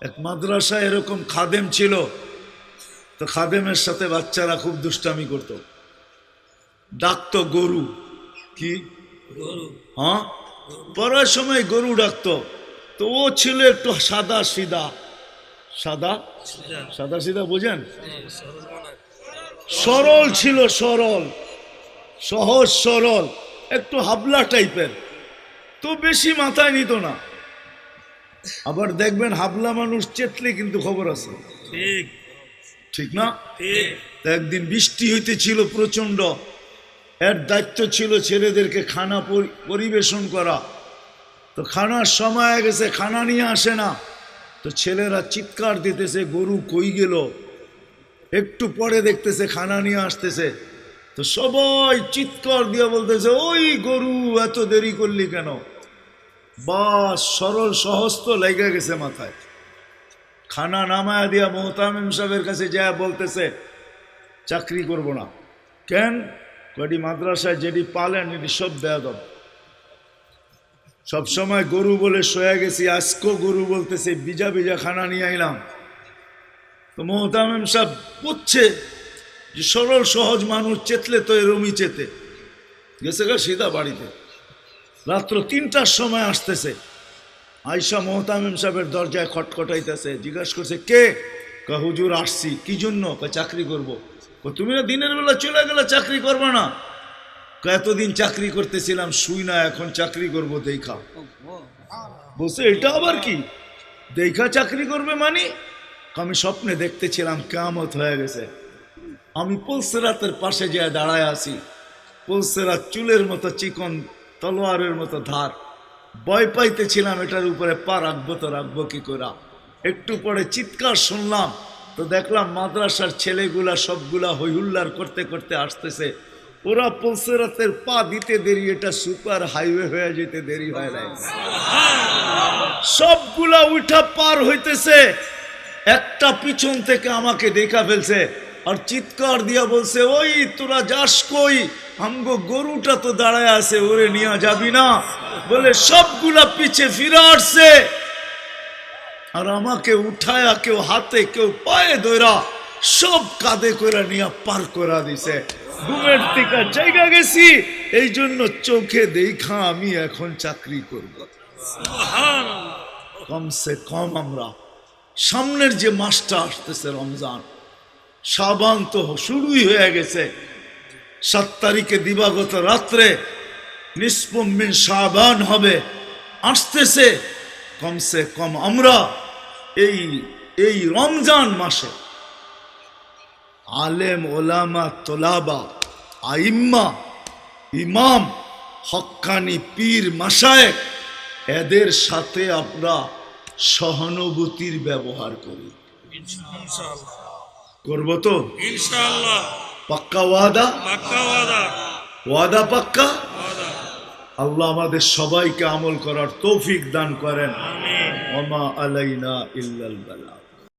এক মাদ্রাসায় এরকম খাদেম ছিল, তো খাদেমের সাথে বাচ্চারা খুব দুষ্টামি করত, ডাকতো গরু। কি? হ্যাঁ, পড়ার সময় গরু ডাকতো। তো ও ছিল একটু সাদা সিধা, সাদা সাদা সিধা বুঝেন, সরল ছিল, সরল, সহজ সরল, একটু হাবলা টাইপের, তো বেশি মাথায় নিত না। আবার দেখবেন হাবলা মানুষ চেতলে কিন্তু খবর আছে, ঠিক ঠিক না? একদিন বৃষ্টি হইতেছিল প্রচন্ড, এর দায়িত্ব ছিল ছেলেদেরকে খানা পরিবেশন করা। তো খানার সময় গেছে, খানা নিয়ে আসে না, তো ছেলেরা চিৎকার দিতেছে গরু কই গেল। একটু পরে দেখতেছে খানা নিয়ে আসতেছে, তো সবাই চিৎকার দিয়ে বলতেছে ওই গরু এত দেরি করলি কেন? বাস সরল সহজ তো লেগে গেছে মাথায়। খানা নামায়া দিয়া মোহতামিম সাহেবের কাছে যায় বলতেছে চাকরি করব না। কেন? কটি মাদ্রাসায় যেটি পালেন এটি সব দেয়া দাও। সবসময় গরু বলে শোয়া গেছি, আজকেও গরু বলতেছে বিজা বিজা খানা নিয়ে আইলাম। তো মোহতামিম সাহেব বুঝছে যে সরল সহজ মানুষ চেতলে তো এরমই চেতে গেছে গা সিধা বাড়িতে। রাত্র ৩টার সময় আসতেছে, আয়সা মোহতামিম সাহেবের দরজায় খটখটাইতেছে, জিজ্ঞাসা করছে কে? হুজুর আসছি। কি জন্য? চাকরি করব। তুমি না দিনের বেলা চলে গেলে চাকরি করবে না? এতদিন চাকরি করতেছিলাম শুই না, এখন চাকরি করব দেখা। বলছে এটা আবার কি দেখা চাকরি করবে মানে? আমি স্বপ্নে দেখতেছিলাম কিয়ামত হয়ে গেছে, আমি পুলসিরাতের পাশে যেয়ে দাঁড়ায় আছি, পুলসিরাত চুলের মতো চিকন, তলোয়ারের মতো ধার, ভয় পাইতেছিলাম এটার উপরে পা রাখবো তো রাখবো কি করে। একটু পরে চিৎকার শুনলাম, তো দেখলাম মাদ্রাসার ছেলেগুলা সবগুলা হইহুল্লার করতে করতে আসতেছে। ওরা পুলসিরাতের পা দিতে দেরি, এটা সুপার হাইওয়ে হয়ে যেতে দেরি হয় নাই। সবগুলা উঠা পার হইতেছে, একটা পিছন থেকে আমাকে দেখা ফেলছে আর চিৎকার দিয়া বলছে ওই তোরা যাস কই? আমগো গরুটা তো দাঁড়ায় আছে, ওরে নিয়ে যাবি না? বলে সবগুলা পিছে ফিরে আসছে আর আমাকে উঠায়া কেউ হাতে কেউ পায়ে ধরা সব কাঁধে করে নিয়ে পার করা দিছে। ঘুমের থেকে জায়গা গেছি, এই জন্য চোখে দেখা আমি এখন চাকরি করব। কমসে কম আমরা সামনের যে মাসটা আসতেছে রমজান, শাবান তো শুরুই হয়ে গেছে। 7 তারিখে দিবাগত রাত্রে নিসফুম মিন শাবান হবে, আসতেছে। কমসে কম আমরা এই রমজান মাসে আলেম ওলামা তোলাবা আইম্মা ইমাম হক্কানি পীর মাশায়েখ এদের সাথে আমরা সহানুভূতির ব্যবহার করি। করবো তো ইনশাআল্লাহ? পাক্কা ওয়াদা? পাক্কা ওয়াদা। ওয়াদা পাক্কা? আল্লাহ আমাদের সবাইকে আমল করার তৌফিক দান করেন। আমিন। ওয়া মা আলাইনা ইল্লাল বালাগ।